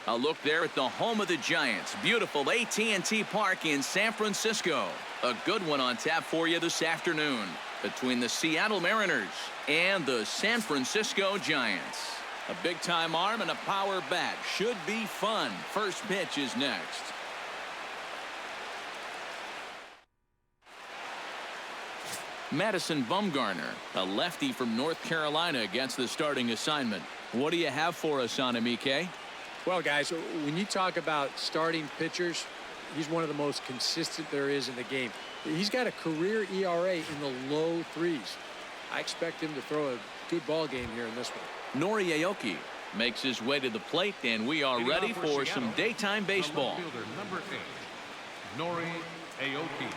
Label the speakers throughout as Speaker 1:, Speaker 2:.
Speaker 1: A look there at the home of the Giants. Beautiful AT&T Park in San Francisco. A good one on tap for you this afternoon between the Seattle Mariners and the San Francisco Giants. A big-time arm and a power bat. Should be fun. First pitch is next. Madison Bumgarner, a lefty from North Carolina, gets the starting assignment. What do you have for us on him, EK?
Speaker 2: Well, guys, when you talk about starting pitchers, he's one of the most consistent there is in the game. He's got a career ERA in the low 3s. I expect him to throw a good ball game here in this one.
Speaker 1: Nori Aoki makes his way to the plate, and we are ready for some daytime baseball.
Speaker 3: Number 8, Nori Aoki.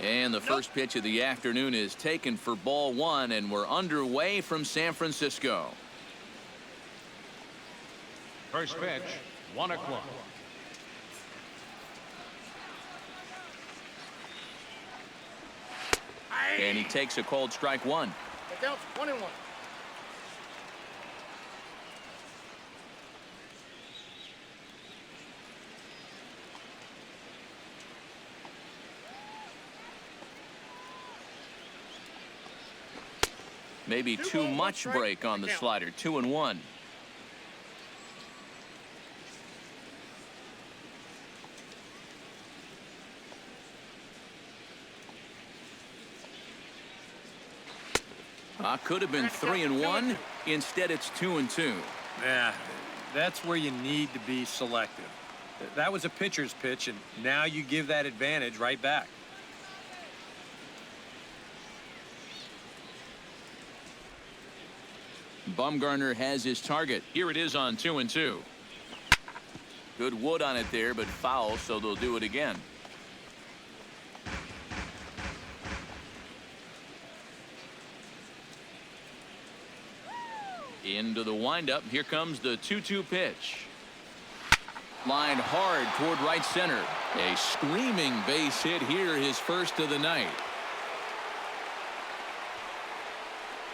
Speaker 1: And the first pitch of the afternoon is taken for ball 1, and we're underway from San Francisco.
Speaker 3: First pitch, 1 o'clock.
Speaker 1: And he takes a called strike 1.
Speaker 4: The count's 1-1.
Speaker 1: Maybe too much break on the slider. 2-1. Could have been 3-1. Instead, it's 2-2.
Speaker 2: Yeah, that's where you need to be selective. That was a pitcher's pitch, and now you give that advantage right back.
Speaker 1: Bumgarner has his target. Here it is on 2-2. Good wood on it there, but foul, so they'll do it again. Into the windup. Here comes the 2-2 pitch. Lined hard toward right center. A screaming base hit here, his first of the night.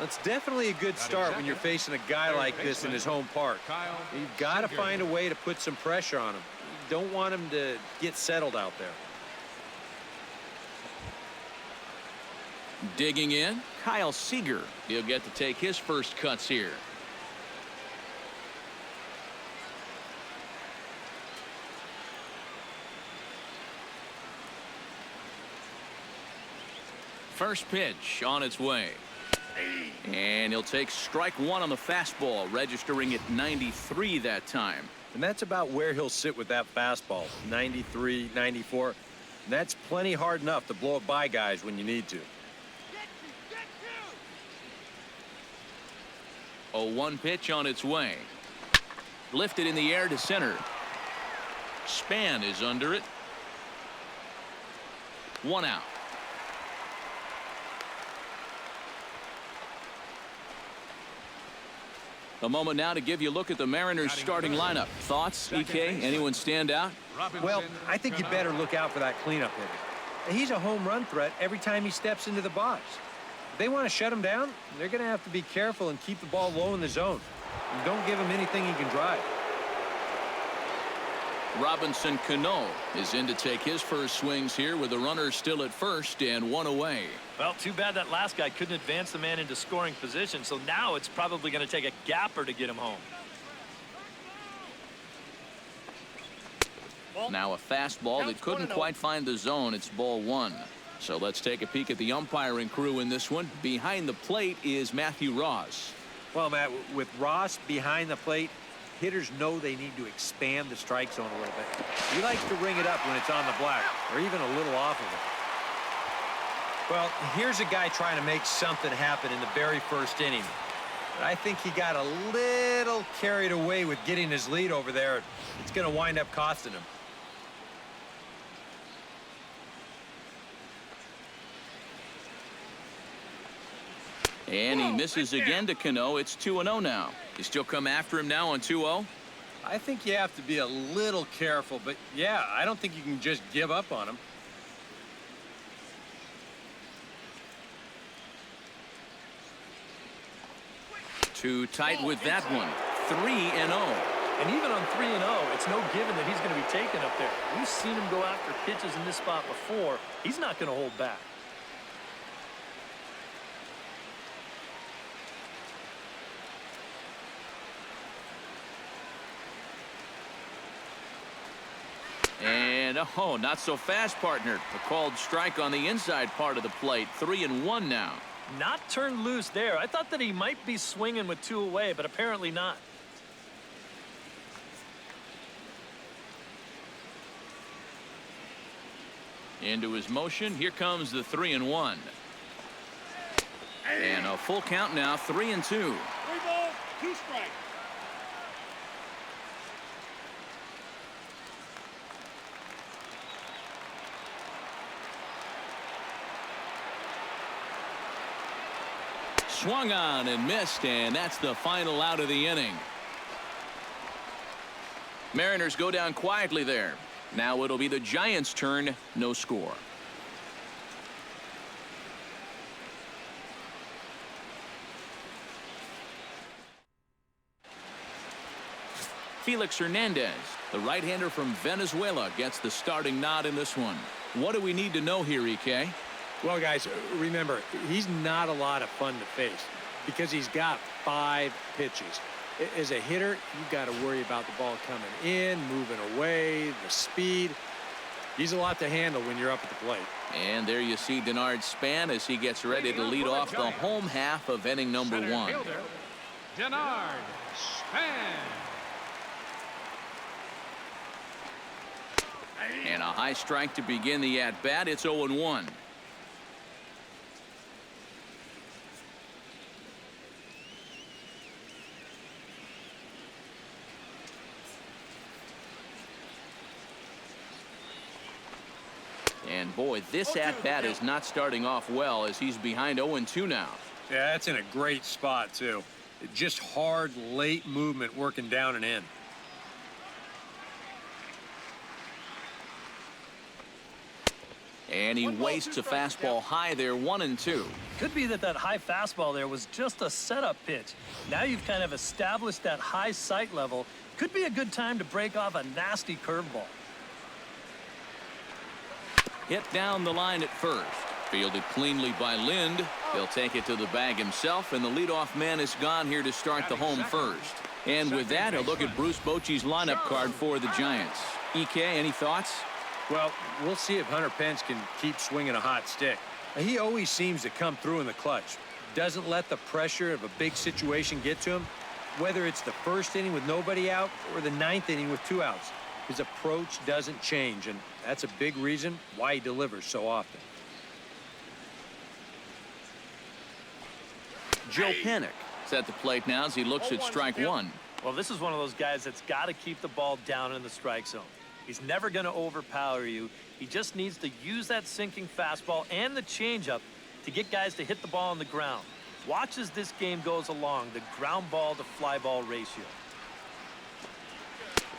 Speaker 2: It's definitely a good start when you're facing a guy like this in his home park. You've got to find a way to put some pressure on him. You don't want him to get settled out there.
Speaker 1: Digging in, Kyle Seager. He'll get to take his first cuts here. First pitch on its way. And he'll take strike 1 on the fastball, registering at 93 that time.
Speaker 2: And that's about where he'll sit with that fastball, 93, 94. And that's plenty hard enough to blow it by guys when you need to.
Speaker 1: 0-1 pitch on its way. Lifted in the air to center. Span is under it. 1 out. A moment now to give you a look at the Mariners starting lineup. Thoughts, EK? Anyone stand out?
Speaker 2: Well, I think you better look out for that cleanup hitter. He's a home run threat every time he steps into the box. If they want to shut him down, they're going to have to be careful and keep the ball low in the zone. And don't give him anything he can drive.
Speaker 1: Robinson Cano is in to take his first swings here with the runner still at first and 1 away.
Speaker 5: Well, too bad that last guy couldn't advance the man into scoring position, so now it's probably going to take a gapper to get him home.
Speaker 1: Now a fastball that couldn't quite find the zone. It's ball 1. So let's take a peek at the umpiring crew in this one. Behind the plate is Matthew Ross.
Speaker 2: Well, Matt, with Ross behind the plate, hitters know they need to expand the strike zone a little bit. He likes to ring it up when it's on the black or even a little off of it. Well, here's a guy trying to make something happen in the very first inning. But I think he got a little carried away with getting his lead over there. It's going to wind up costing him.
Speaker 1: And he misses again to Cano. It's 2-0 now. You still come after him now on 2-0?
Speaker 2: I think you have to be a little careful, but yeah, I don't think you can just give up on him.
Speaker 1: Too tight with that one. 3-0.
Speaker 5: And even on 3-0, it's no given that he's going to be taken up there. We've seen him go after pitches in this spot before. He's not going to hold back.
Speaker 1: And, oh, not so fast, partner. A called strike on the inside part of the plate. 3-1 now.
Speaker 5: Not turned loose there. I thought that he might be swinging with 2 away, but apparently not.
Speaker 1: Into his motion. Here comes the 3-1. And a full count now. 3-2.
Speaker 4: 3 balls, 2 strikes.
Speaker 1: Swung on and missed, and that's the final out of the inning. Mariners go down quietly there. Now it'll be the Giants' turn. No score. Felix Hernandez, the right-hander from Venezuela, gets the starting nod in this one. What do we need to know here, EK?
Speaker 2: Well, guys, remember, he's not a lot of fun to face because he's got 5 pitches. As a hitter, you've got to worry about the ball coming in, moving away, the speed. He's a lot to handle when you're up at the plate.
Speaker 1: And there you see Denard Span as he gets ready to lead off the home half of inning number 1.
Speaker 3: Denard Span.
Speaker 1: And a high strike to begin the at-bat. It's 0-1. And boy, this at-bat is not starting off well as he's behind 0-2 now.
Speaker 2: Yeah, that's in a great spot, too. Just hard, late movement working down and in.
Speaker 1: And he wastes a fastball high there, 1-2.
Speaker 5: Could be that high fastball there was just a setup pitch. Now you've kind of established that high sight level. Could be a good time to break off a nasty curveball.
Speaker 1: Hit down the line at first. Fielded cleanly by Lind. He'll take it to the bag himself, and the leadoff man is gone here to start the home first. And with that, a look at Bruce Bochy's lineup card for the Giants. EK, any thoughts?
Speaker 2: Well, we'll see if Hunter Pence can keep swinging a hot stick. He always seems to come through in the clutch. Doesn't let the pressure of a big situation get to him. Whether it's the first inning with nobody out or the 9th inning with 2 outs, his approach doesn't change, and that's a big reason why he delivers so often.
Speaker 1: Joe Panik is at the plate now as he looks at strike 1.
Speaker 5: Well, this is one of those guys that's got to keep the ball down in the strike zone. He's never going to overpower you. He just needs to use that sinking fastball and the changeup to get guys to hit the ball on the ground. Watch as this game goes along, the ground ball to fly ball ratio.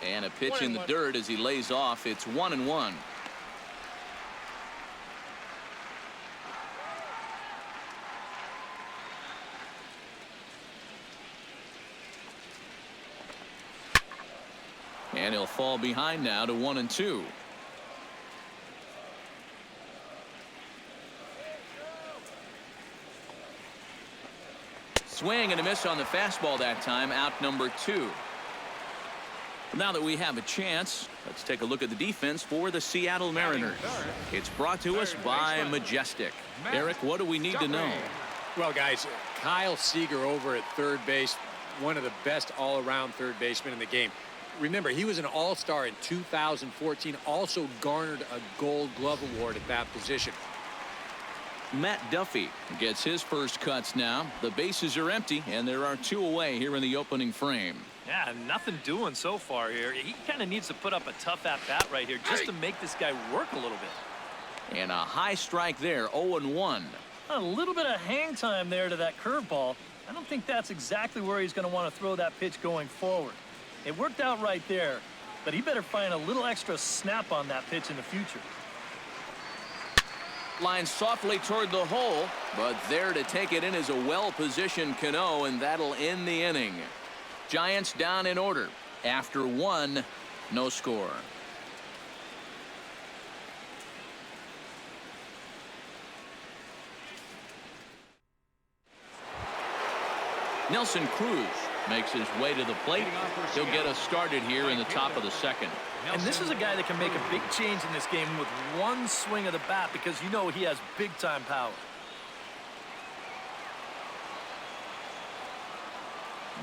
Speaker 1: And a pitch in the dirt as he lays off. It's 1-1. And he'll fall behind now to 1-2. Swing and a miss on the fastball that time. Out number 2. Now that we have a chance, let's take a look at the defense for the Seattle Mariners. It's brought to us by Majestic. Eric, what do we need to know?
Speaker 2: Well, guys, Kyle Seager over at third base, one of the best all-around third basemen in the game. Remember, he was an all-star in 2014, also garnered a Gold Glove Award at that position.
Speaker 1: Matt Duffy gets his first cuts now. The bases are empty, and there are 2 away here in the opening frame.
Speaker 5: Yeah, nothing doing so far here. He kind of needs to put up a tough at-bat right here just to make this guy work a little bit.
Speaker 1: And a high strike there, 0-1.
Speaker 5: A little bit of hang time there to that curveball. I don't think that's exactly where he's going to want to throw that pitch going forward. It worked out right there, but he better find a little extra snap on that pitch in the future.
Speaker 1: Line softly toward the hole, but there to take it in is a well-positioned Cano, and that'll end the inning. Giants down in order. After 1, no score. Nelson Cruz makes his way to the plate. He'll get us started here in the top of the second.
Speaker 5: And this is a guy that can make a big change in this game with one swing of the bat because you know he has big-time power.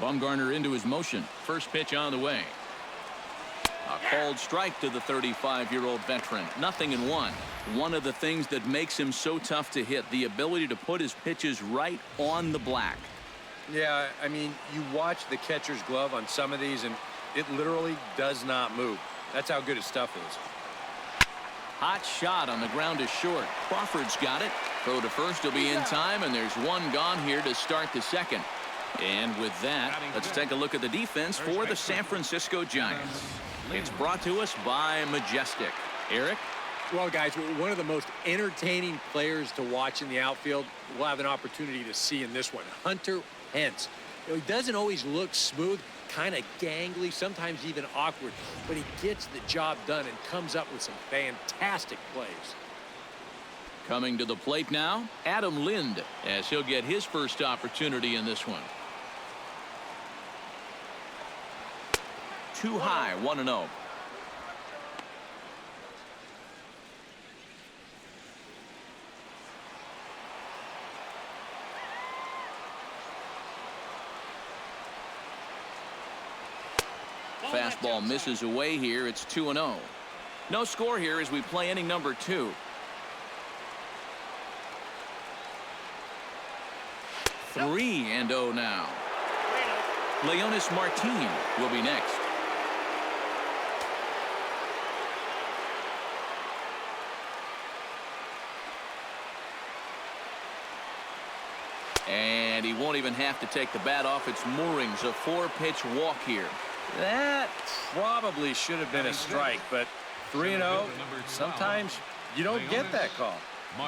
Speaker 1: Bumgarner into his motion. First pitch on the way. A called strike to the 35-year-old veteran. 0-1. One of the things that makes him so tough to hit, the ability to put his pitches right on the black.
Speaker 2: Yeah, I mean, you watch the catcher's glove on some of these, and it literally does not move. That's how good his stuff is.
Speaker 1: Hot shot on the ground is short. Crawford's got it. Throw to first will be in time, and there's one gone here to start the second. And with that, let's take a look at the defense for the San Francisco Giants. It's brought to us by Majestic. Eric?
Speaker 2: Well, guys, one of the most entertaining players to watch in the outfield we'll have an opportunity to see in this one. Hunter Hence. You know, he doesn't always look smooth, kind of gangly, sometimes even awkward, but he gets the job done and comes up with some fantastic plays.
Speaker 1: Coming to the plate now, Adam Lind, as he'll get his first opportunity in this one. Too high, 1-0. Fastball misses away here. It's 2-0. No score here as we play inning number 2. Three and 0 now. Leonis Martin will be next. And he won't even have to take the bat off its moorings. A 4-pitch walk here.
Speaker 2: That probably should have been a strike, but 3-0, sometimes you don't get that call.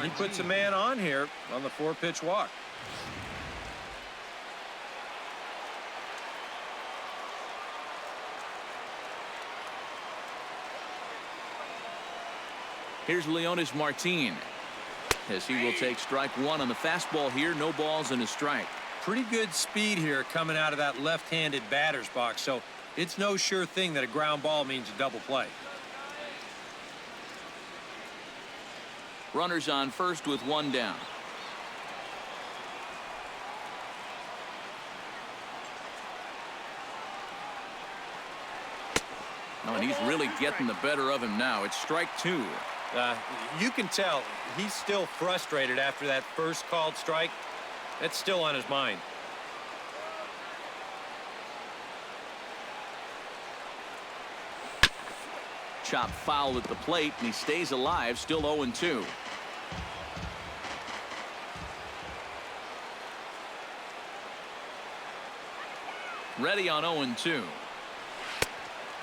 Speaker 2: He puts a man on here on the 4-pitch walk.
Speaker 1: Here's Leonis Martin, as he will take strike 1 on the fastball here. No balls and a strike.
Speaker 2: Pretty good speed here coming out of that left-handed batter's box, so it's no sure thing that a ground ball means a double play.
Speaker 1: Runners on first with 1 down. Oh, and he's really getting the better of him now. It's strike 2.
Speaker 2: You can tell he's still frustrated after that first called strike. That's still on his mind.
Speaker 1: Chop foul at the plate, and he stays alive, still 0-2. Ready on 0-2.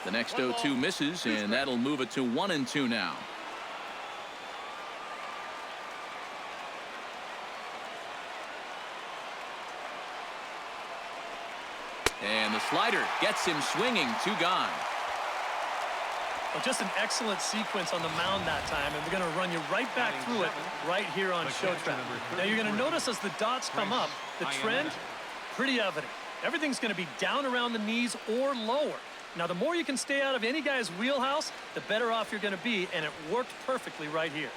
Speaker 1: The next 0-2 misses, and that'll move it to 1-2 now. And the slider gets him swinging. 2 gone.
Speaker 5: Well, just an excellent sequence on the mound that time, and they're going to run you right back through it right here on Showtime. Now you're going to notice as the dots come up, the trend, pretty evident. Everything's going to be down around the knees or lower. Now, the more you can stay out of any guy's wheelhouse, the better off you're going to be, and it worked perfectly right here.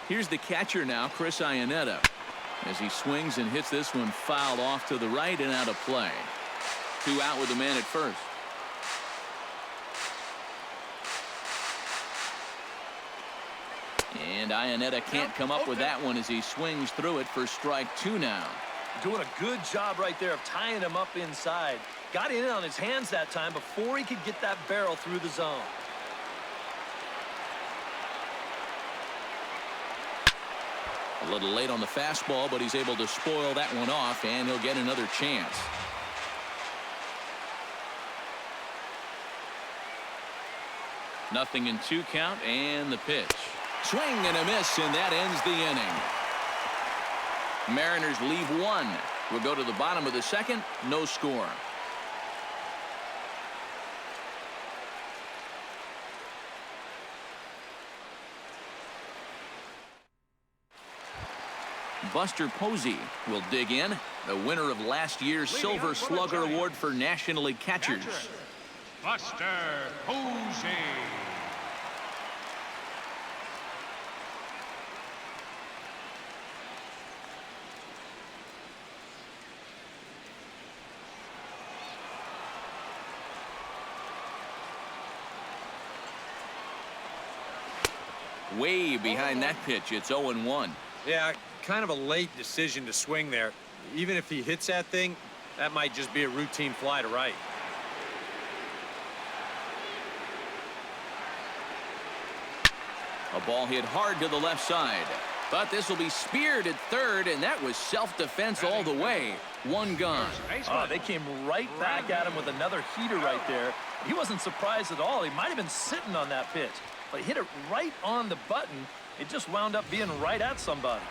Speaker 1: Here's the catcher now, Chris Iannetta, as he swings and hits this one fouled off to the right and out of play. 2 out with the man at first. And Iannetta can't come up with that one as he swings through it for strike 2 now.
Speaker 5: Doing a good job right there of tying him up inside. Got in on his hands that time before he could get that barrel through the zone.
Speaker 1: A little late on the fastball, but he's able to spoil that one off, and he'll get another chance. Nothing in 2 count, and the pitch. Swing and a miss, and that ends the inning. Mariners leave one. We'll go to the bottom of the second. No score. Buster Posey will dig in, the winner of last year's Silver Slugger Award for National League catchers.
Speaker 3: Buster Posey.
Speaker 1: Way behind that pitch. It's 0-1.
Speaker 2: Yeah, kind of a late decision to swing there. Even if he hits that thing, that might just be a routine fly to right.
Speaker 1: A ball hit hard to the left side. But this will be speared at third, and that was self-defense all the way. One gone.
Speaker 5: Oh, they came right back at him with another heater right there. He wasn't surprised at all. He might have been sitting on that pitch, but hit it right on the button. It just wound up being right at somebody.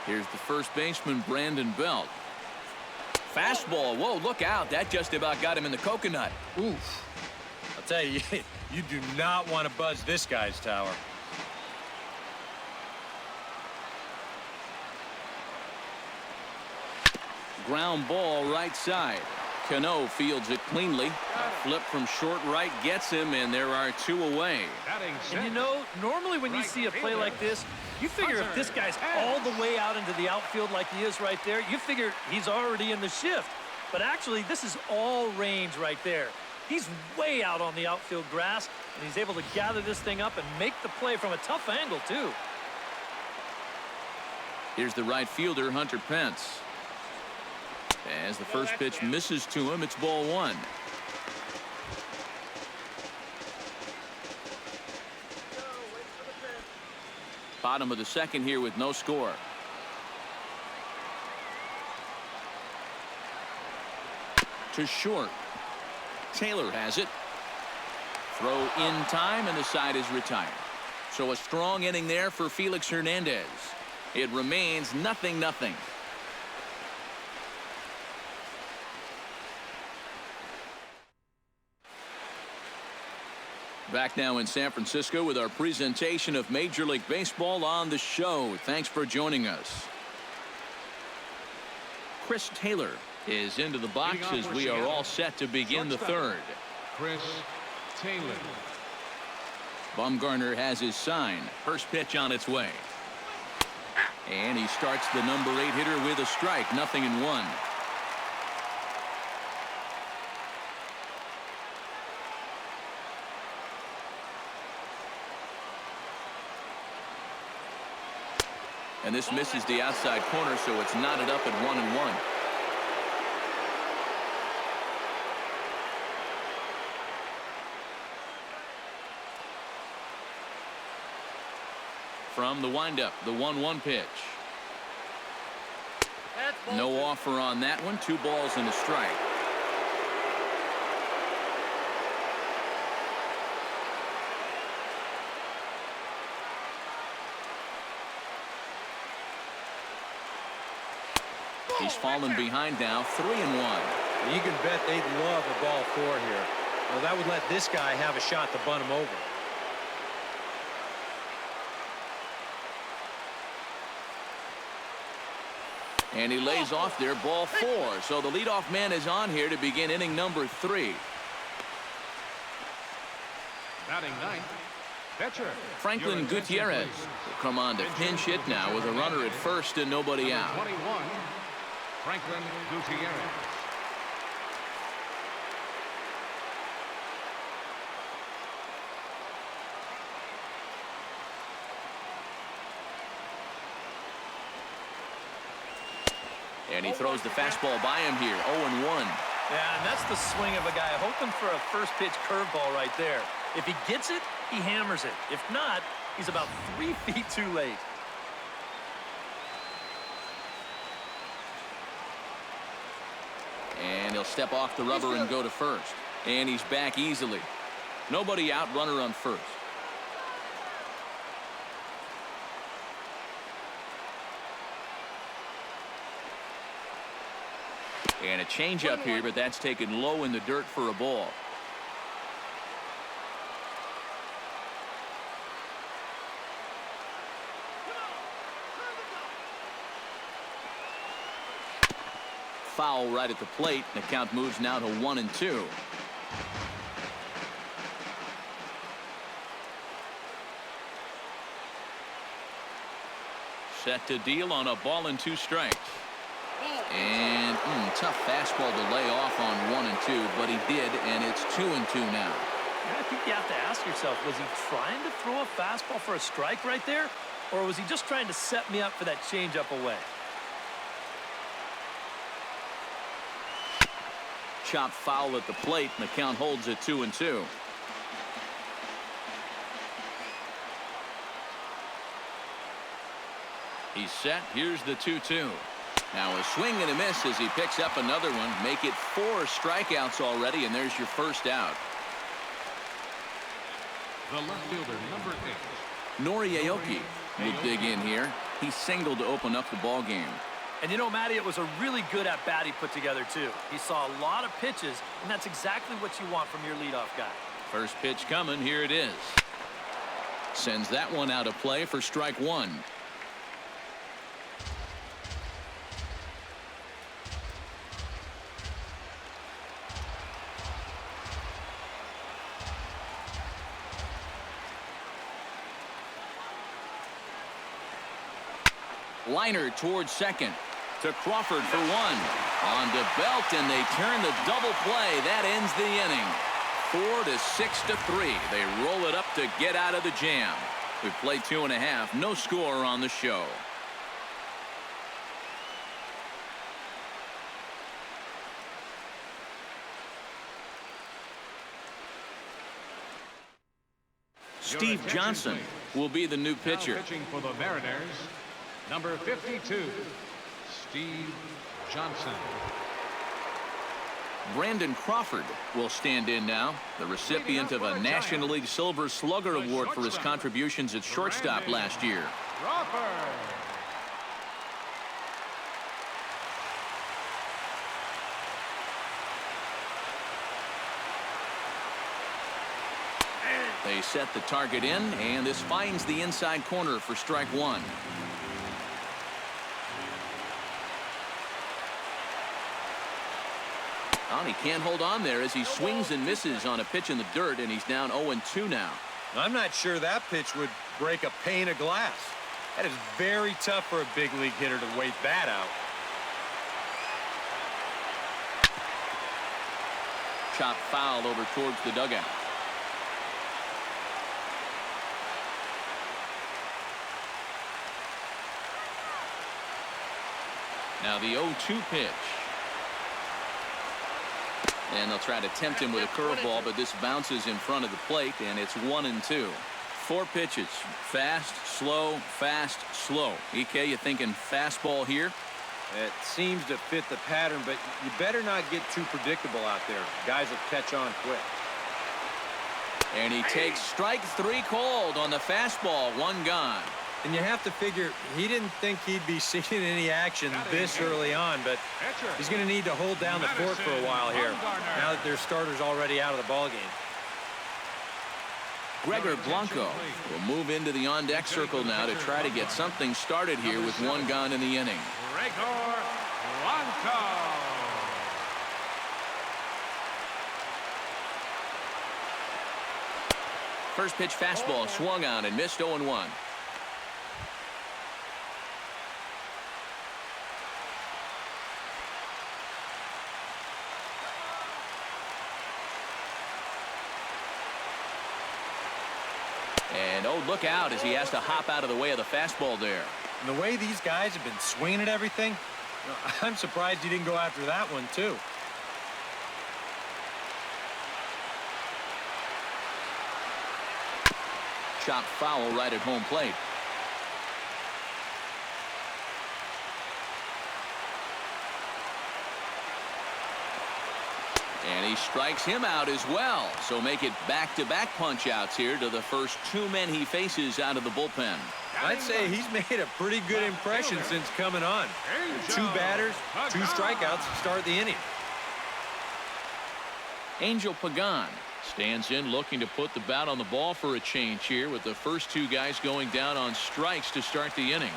Speaker 1: Here's the first baseman, Brandon Belt. Fastball. Whoa, look out. That just about got him in the coconut.
Speaker 2: Oof. I'll tell you, you do not want to buzz this guy's tower.
Speaker 1: Ground ball right side. Cano fields it cleanly. A flip from short right gets him, and there are two away.
Speaker 5: And you know, normally when you see a play like this, you figure if this guy's all the way out into the outfield like he is right there, you figure he's already in the shift. But actually, this is all range right there. He's way out on the outfield grass, and he's able to gather this thing up and make the play from a tough angle, too.
Speaker 1: Here's the right fielder, Hunter Pence. As the first pitch misses to him, it's ball one. Bottom of the second here with no score. To short. Taylor has it. Throw in time, and the side is retired. So a strong inning there for Felix Hernandez. It remains 0-0. Back now in San Francisco with our presentation of Major League Baseball on the show. Thanks for joining us. Chris Taylor is into the box as we are all set to begin the third.
Speaker 3: Chris Taylor.
Speaker 1: Bumgarner has his sign. First pitch on its way. And he starts the number 8 hitter with a strike. 0-1. And this misses the outside corner, so it's knotted up at 1-1. From the windup, the 1-1 pitch. No offer on that one. 2 balls and a strike. He's fallen behind now, 3-1.
Speaker 2: You can bet they'd love a ball 4 here. Well, that would let this guy have a shot to bunt him over.
Speaker 1: And he lays off there, ball 4. So the leadoff man is on here to begin inning number 3.
Speaker 3: Batting ninth, pitcher
Speaker 1: Franklin Gutierrez will come on to pinch hit now with a runner at first and nobody out.
Speaker 3: 21, Franklin Gutierrez.
Speaker 1: And he throws the fastball by him here, 0-1.
Speaker 5: Yeah, and that's the swing of a guy hoping for a first pitch curveball right there. If he gets it, he hammers it. If not, he's about 3 feet too late.
Speaker 1: And he'll step off the rubber and go to first. And he's back easily. Nobody out, runner on first. And a changeup here, but that's taken low in the dirt for a ball. Foul right at the plate. The count moves now to 1-2. Set to deal on a ball and 2 strikes. And tough fastball to lay off on 1-2, but he did, and it's 2-2 now.
Speaker 5: I think you have to ask yourself, was he trying to throw a fastball for a strike right there? Or was he just trying to set me up for that changeup away?
Speaker 1: Chop foul at the plate, and the count holds at 2-2. He's set. Here's the 2-2. Now a swing and a miss as he picks up another one. Make it 4 strikeouts already, and there's your first out.
Speaker 3: The left fielder, number 8.
Speaker 1: Noriaoki will dig in here. He singled to open up the ball game.
Speaker 5: And you know, Matty, it was a really good at-bat he put together, too. He saw a lot of pitches, and that's exactly what you want from your leadoff guy.
Speaker 1: First pitch coming. Here it is. Sends that one out of play for strike 1. Liner towards second to Crawford for 1. On to Belt, and they turn the double play. That ends the inning. 4-6-3. They roll it up to get out of the jam. We play 2.5. No score on the show. Steve Johnson will be the new pitcher.
Speaker 3: Now pitching for the Mariners, number 52, Steve Johnson.
Speaker 1: Brandon Crawford will stand in now, the recipient of a National League Silver Slugger Award for his contributions at shortstop last year.
Speaker 3: Crawford.
Speaker 1: They set the target in, and this finds the inside corner for strike 1. Oh, he can't hold on there as he swings and misses on a pitch in the dirt, and he's down 0-2 now.
Speaker 2: I'm not sure that pitch would break a pane of glass. That is very tough for a big league hitter to wait that out.
Speaker 1: Chop foul over towards the dugout. Now the 0-2 pitch. And they'll try to tempt him with a curveball, but this bounces in front of the plate, and it's 1-2. 4 pitches. Fast, slow, fast, slow. EK, you thinking fastball here?
Speaker 2: It seems to fit the pattern, but you better not get too predictable out there. Guys will catch on quick.
Speaker 1: And he takes strike 3 called on the fastball. 1 gone.
Speaker 2: And you have to figure he didn't think he'd be seeing any action this early on, but he's going to need to hold down the fort for a while here now that their starter's already out of the ballgame.
Speaker 1: Gregor Blanco will move into the on-deck circle now to try to get something started here with 1 gone in the inning.
Speaker 3: Gregor Blanco.
Speaker 1: First pitch fastball swung on and missed 0-1. And oh, look out as he has to hop out of the way of the fastball there.
Speaker 2: And the way these guys have been swinging at everything, I'm surprised he didn't go after that one too.
Speaker 1: Chop foul right at home plate. And he strikes him out as well. So make it back-to-back punch-outs here to the first two men he faces out of the bullpen.
Speaker 2: I'd say he's made a pretty good impression since coming on. 2 batters, 2 strikeouts to start the inning.
Speaker 1: Angel Pagan stands in looking to put the bat on the ball for a change here with the first 2 guys going down on strikes to start the inning.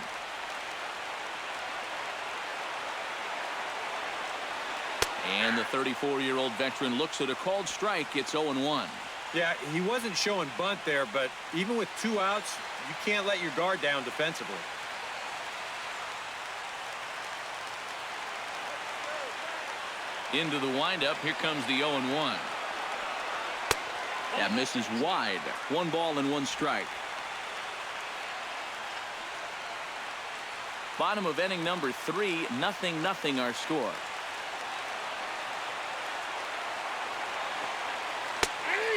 Speaker 1: And the 34-year-old veteran looks at a called strike. It's 0-1.
Speaker 2: Yeah, he wasn't showing bunt there, but even with 2 outs, you can't let your guard down defensively.
Speaker 1: Into the windup. Here comes the 0-1. That misses wide. 1 ball and 1 strike. Bottom of inning number 3. 0-0 our score.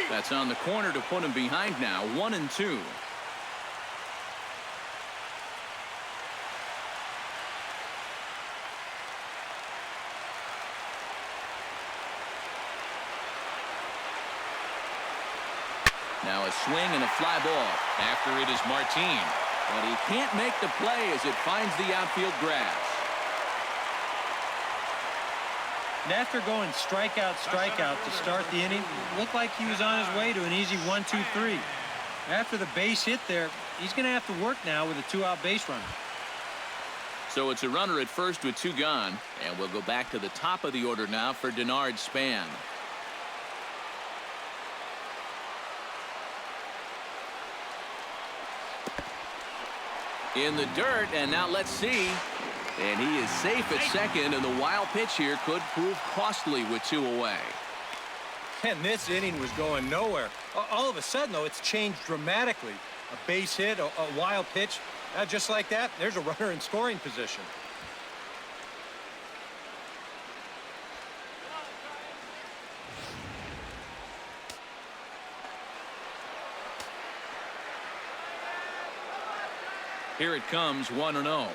Speaker 1: That's on the corner to put him behind now. 1-2. Now a swing and a fly ball. After it is Martin. But he can't make the play as it finds the outfield grass.
Speaker 2: And after going strikeout to start the inning, it looked like he was on his way to an easy 1-2-3. After the base hit there, he's going to have to work now with a 2-out base runner.
Speaker 1: So it's a runner at first with 2 gone. And we'll go back to the top of the order now for Denard Span. In the dirt, and now let's see. And he is safe at second, and the wild pitch here could prove costly with 2 away.
Speaker 2: And this inning was going nowhere. All of a sudden, though, it's changed dramatically. A base hit, a wild pitch. Just like that, there's a runner in scoring position.
Speaker 1: Here it comes, 1-0.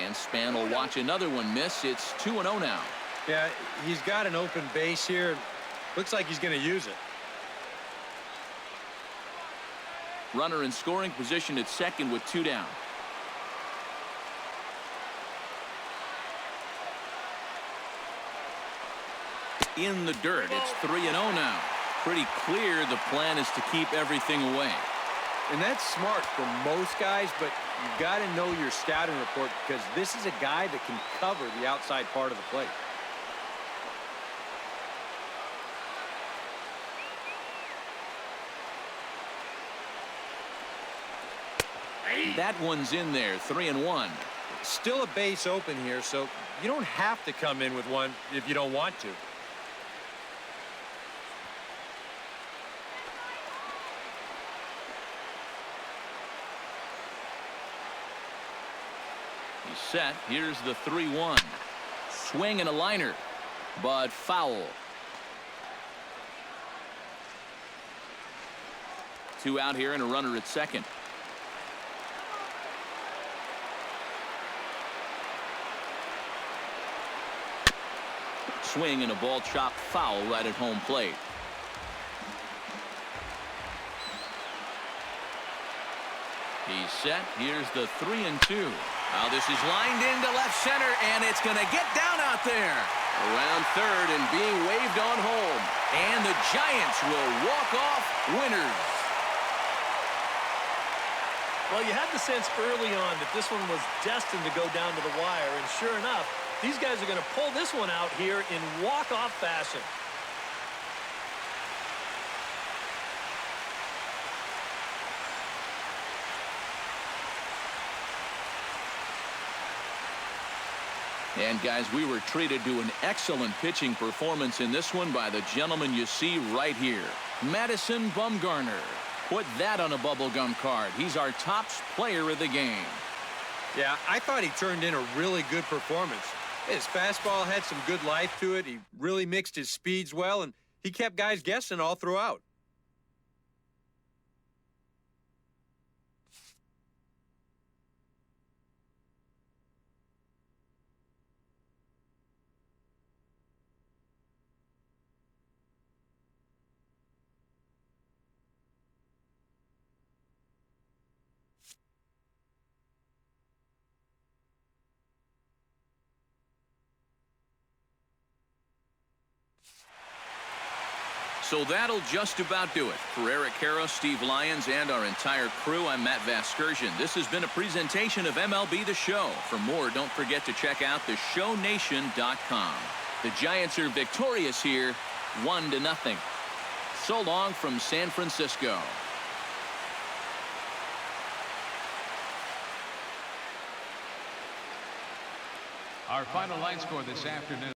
Speaker 1: And Span will watch another one miss. It's 2-0 now.
Speaker 2: Yeah, he's got an open base here. Looks like he's going to use it.
Speaker 1: Runner in scoring position at second with 2 down. In the dirt, it's 3-0 now. Pretty clear the plan is to keep everything away.
Speaker 2: And that's smart for most guys, but you got to know your scouting report because this is a guy that can cover the outside part of the plate.
Speaker 1: That one's in there, 3-1.
Speaker 2: Still a base open here, so you don't have to come in with one if you don't want to.
Speaker 1: He's set. Here's the 3-1. Swing and a liner, but foul. 2 out here and a runner at second. Swing and a ball chopped foul right at home plate. He's set. Here's the 3-2. Now this is lined into left center, and it's going to get down out there. Around third and being waved on home. And the Giants will walk off winners.
Speaker 5: Well, you had the sense early on that this one was destined to go down to the wire, and sure enough, these guys are going to pull this one out here in walk-off fashion.
Speaker 1: And guys, we were treated to an excellent pitching performance in this one by the gentleman you see right here, Madison Bumgarner. Put that on a bubblegum card. He's our top player of the game.
Speaker 2: Yeah, I thought he turned in a really good performance. His fastball had some good life to it. He really mixed his speeds well, and he kept guys guessing all throughout.
Speaker 1: So that'll just about do it. For Eric Harrow, Steve Lyons, and our entire crew, I'm Matt Vasgersian. This has been a presentation of MLB The Show. For more, don't forget to check out theshownation.com. The Giants are victorious here, 1-0. So long from San Francisco.
Speaker 3: Our final line score this afternoon.